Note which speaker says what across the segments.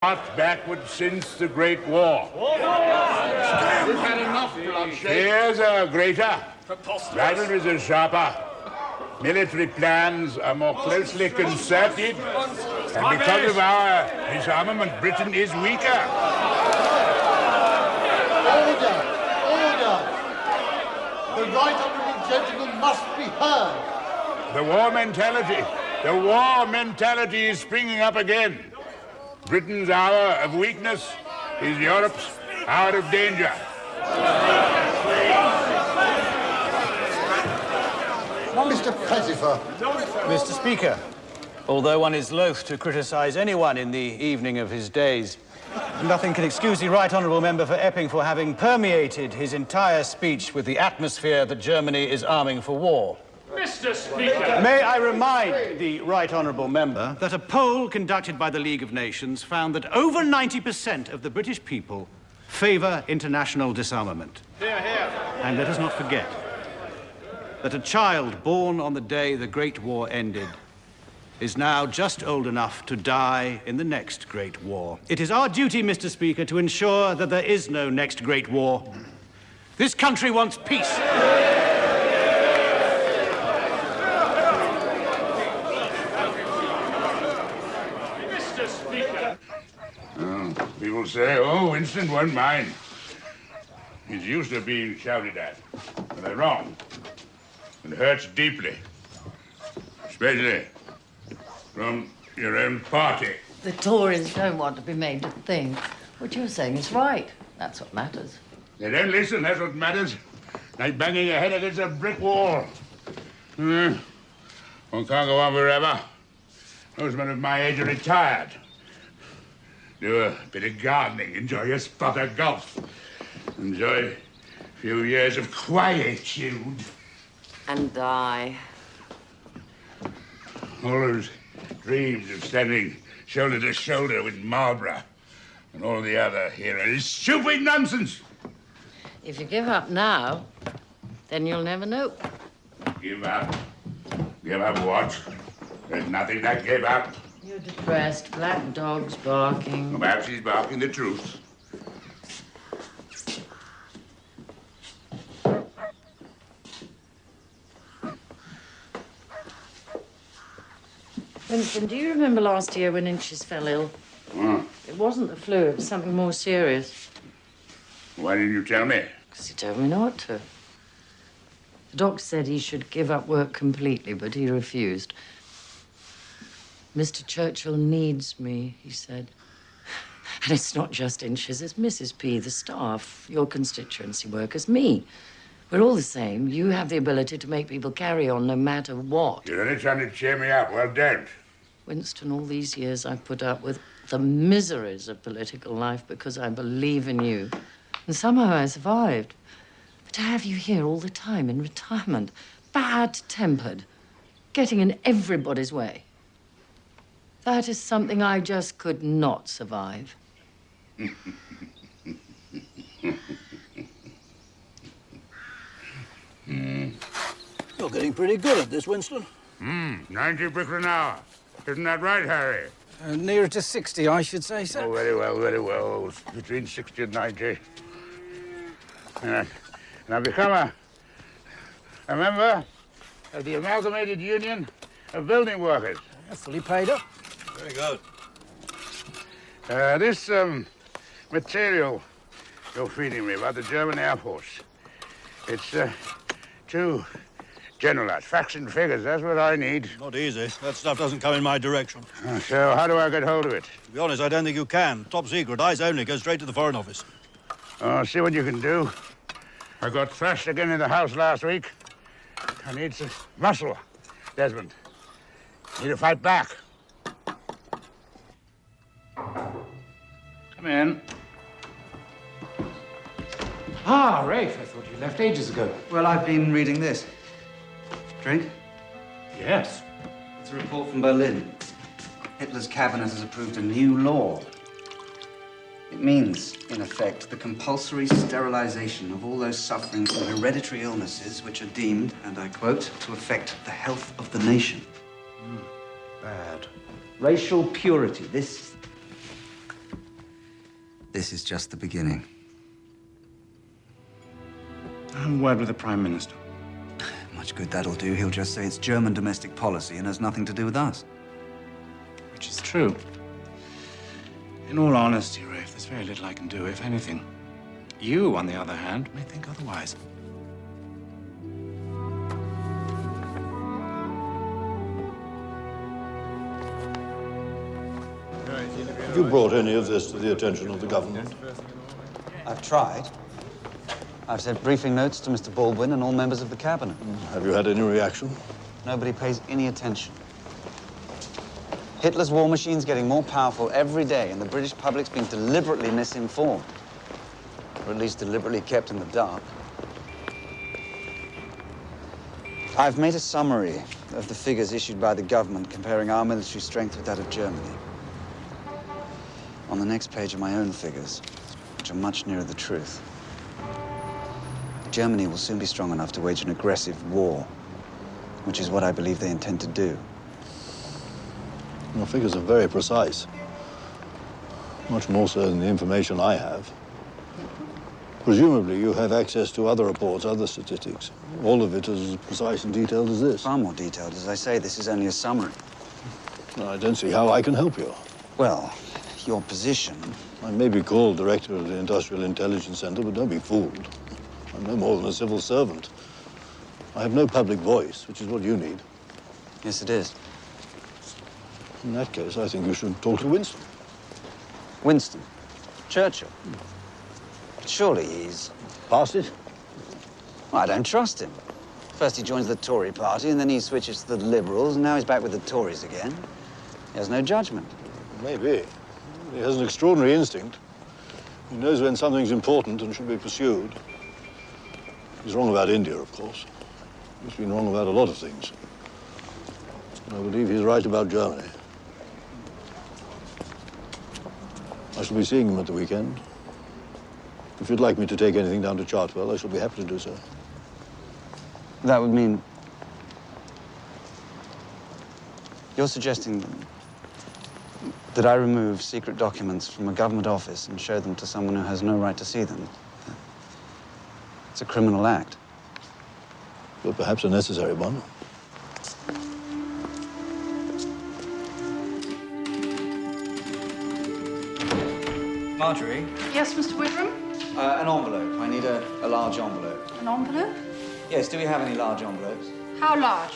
Speaker 1: Not backward since the Great War.
Speaker 2: We've had enough bloodshed.
Speaker 1: Here's a greater.
Speaker 2: Preposterous.
Speaker 1: Rivalries are sharper. Military plans are more closely concerted. And because of our disarmament, Britain is weaker.
Speaker 3: Order! Order! The right honourable gentleman must be heard.
Speaker 1: The war mentality is springing up again. Britain's hour of weakness is Europe's hour of danger.
Speaker 3: Mr. Pettifer.
Speaker 4: Mr. Speaker, although one is loath to criticise anyone in the evening of his days, nothing can excuse the Right Honourable Member for Epping for having permeated his entire speech with the atmosphere that Germany is arming for war.
Speaker 2: Mr. Speaker.
Speaker 4: May I remind the Right Honourable Member that a poll conducted by the League of Nations found that over 90% of the British people favour international disarmament.
Speaker 2: Hear, hear.
Speaker 4: And let us not forget that a child born on the day the Great War ended is now just old enough to die in the next Great War. It is our duty, Mr. Speaker, to ensure that there is no next Great War. This country wants peace.
Speaker 2: Mr. Speaker.
Speaker 1: People say, oh, Winston won't mind. He's used to being shouted at. But they're wrong. It hurts deeply. Especially from your own party.
Speaker 5: The Tories don't want to be made to think. What you're saying is right. That's what matters.
Speaker 1: They don't listen, that's what matters. Like banging your head against a brick wall. One can't go on forever. Those men of my age are retired. Do a bit of gardening, enjoy a spot of golf. Enjoy a few years of quietude.
Speaker 5: And die.
Speaker 1: All those dreams of standing shoulder to shoulder with Marlborough and all the other heroes is stupid nonsense.
Speaker 5: If you give up now, then you'll never know.
Speaker 1: Give up? Give up what? There's nothing to give up.
Speaker 5: You're depressed, black dogs barking.
Speaker 1: Well, perhaps he's barking the truth.
Speaker 5: Winston, do you remember last year when Inches fell ill? It wasn't the flu, it was something more serious.
Speaker 1: Why didn't you tell me?
Speaker 5: Because he told me not to. The doctor said he should give up work completely, but he refused. Mr. Churchill needs me, he said. And it's not just Inches, it's Mrs. P, the staff, your constituency workers, me. We're all the same. You have the ability to make people carry on no matter what.
Speaker 1: You're only trying to cheer me up. Well, don't.
Speaker 5: Winston, all these years I've put up with the miseries of political life because I believe in you. And somehow I survived. But to have you here all the time in retirement, bad-tempered, getting in everybody's way, that is something I just could not survive.
Speaker 6: You're getting pretty good at this, Winston.
Speaker 1: 90 bricks an hour. Isn't that right, Harry?
Speaker 6: Nearer to 60, I should say, sir.
Speaker 1: Oh, very well, very well. Between 60 and 90. And I've become a member of the Amalgamated Union of Building Workers.
Speaker 6: Fully paid up.
Speaker 7: Very good.
Speaker 1: This material you're feeding me about the German Air Force, it's too generalized. Facts and figures, that's what I need.
Speaker 7: Not easy. That stuff doesn't come in my direction.
Speaker 1: So how do I get hold of it?
Speaker 7: To be honest, I don't think you can. Top secret. Eyes only. Go straight to the Foreign Office.
Speaker 1: See what you can do. I got thrashed again in the house last week. I need some muscle, Desmond. Need to fight back. Come in.
Speaker 8: Ah, Rafe, I thought you left ages ago.
Speaker 9: Well, I've been reading this. Drink?
Speaker 8: Yes.
Speaker 9: It's a report from Berlin. Hitler's cabinet has approved a new law. It means, in effect, the compulsory sterilization of all those suffering from hereditary illnesses which are deemed, and I quote, to affect the health of the nation.
Speaker 8: Bad.
Speaker 9: Racial purity. This This is just the beginning.
Speaker 4: Word with the Prime Minister.
Speaker 9: Much good that'll do. He'll just say it's German domestic policy and has nothing to do with us.
Speaker 4: Which is true. In all honesty, Rafe, there's very little I can do, if anything. You, on the other hand, may think otherwise.
Speaker 7: Have you brought any of this to the attention of the government?
Speaker 9: I've tried. I've sent briefing notes to Mr. Baldwin and all members of the cabinet.
Speaker 7: Have you had any reaction?
Speaker 9: Nobody pays any attention. Hitler's war machine's getting more powerful every day, and the British public's being deliberately misinformed. Or at least deliberately kept in the dark. I've made a summary of the figures issued by the government comparing our military strength with that of Germany. On the next page are my own figures, which are much nearer the truth. Germany will soon be strong enough to wage an aggressive war, which is what I believe they intend to do.
Speaker 7: Your figures are very precise. Much more so than the information I have. Presumably, you have access to other reports, other statistics. All of it as precise and detailed as this.
Speaker 9: Far more detailed. As I say, this is only a summary.
Speaker 7: I don't see how I can help you.
Speaker 9: Well, your position...
Speaker 7: I may be called director of the Industrial Intelligence Center, but don't be fooled. I'm no more than a civil servant. I have no public voice, which is what you need.
Speaker 9: Yes, it is.
Speaker 7: In that case, I think you should talk to Winston.
Speaker 9: Winston? Churchill? But surely he's...
Speaker 7: Past it?
Speaker 9: Well, I don't trust him. First he joins the Tory party, and then he switches to the Liberals, and now he's back with the Tories again. He has no judgment.
Speaker 7: Maybe. He has an extraordinary instinct. He knows when something's important and should be pursued. He's wrong about India, of course. He's been wrong about a lot of things. I believe he's right about Germany. I shall be seeing him at the weekend. If you'd like me to take anything down to Chartwell, I shall be happy to do so.
Speaker 9: That would mean... You're suggesting that I remove secret documents from a government office and show them to someone who has no right to see them. It's a criminal act.
Speaker 7: But perhaps a necessary one.
Speaker 9: Marjorie?
Speaker 10: Yes, Mr. Wigram?
Speaker 9: An envelope. I need a large envelope.
Speaker 10: An envelope?
Speaker 9: Yes, do we have any large envelopes?
Speaker 10: How large?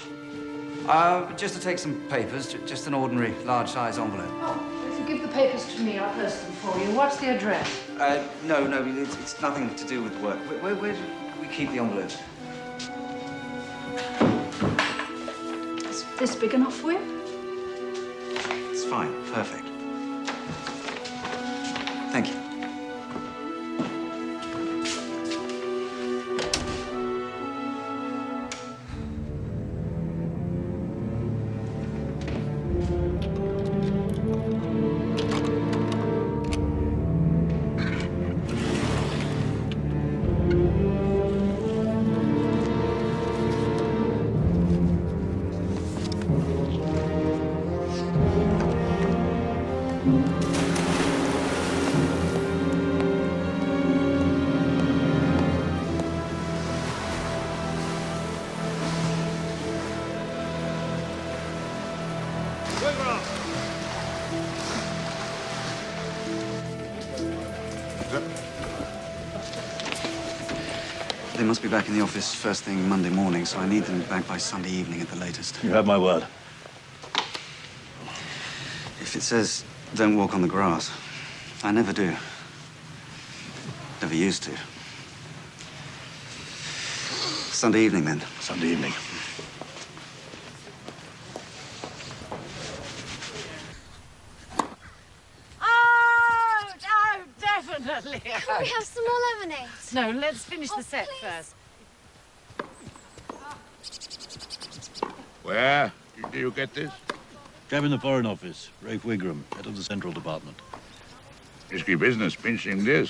Speaker 9: Just to take some papers, just an ordinary large-size envelope.
Speaker 10: Oh, if you give the papers to me, I'll post them for you. What's the address?
Speaker 9: No, it's nothing to do with work. Where do we keep the envelopes?
Speaker 10: Is this big enough for you?
Speaker 9: It's fine, perfect. Thank you. They must be back in the office first thing Monday morning, so I need them back by Sunday evening at the latest.
Speaker 7: You have my word.
Speaker 9: If it says don't walk on the grass, I never do. Never used to. Sunday evening, then.
Speaker 7: Sunday evening.
Speaker 10: Oh, no, definitely.
Speaker 11: Can we have some more lemonade?
Speaker 10: No, let's finish the set
Speaker 11: please.
Speaker 10: first.
Speaker 1: Where do you get this?
Speaker 7: Cab in the Foreign Office. Rafe Wigram, head of the Central Department.
Speaker 1: Risky business pinching this.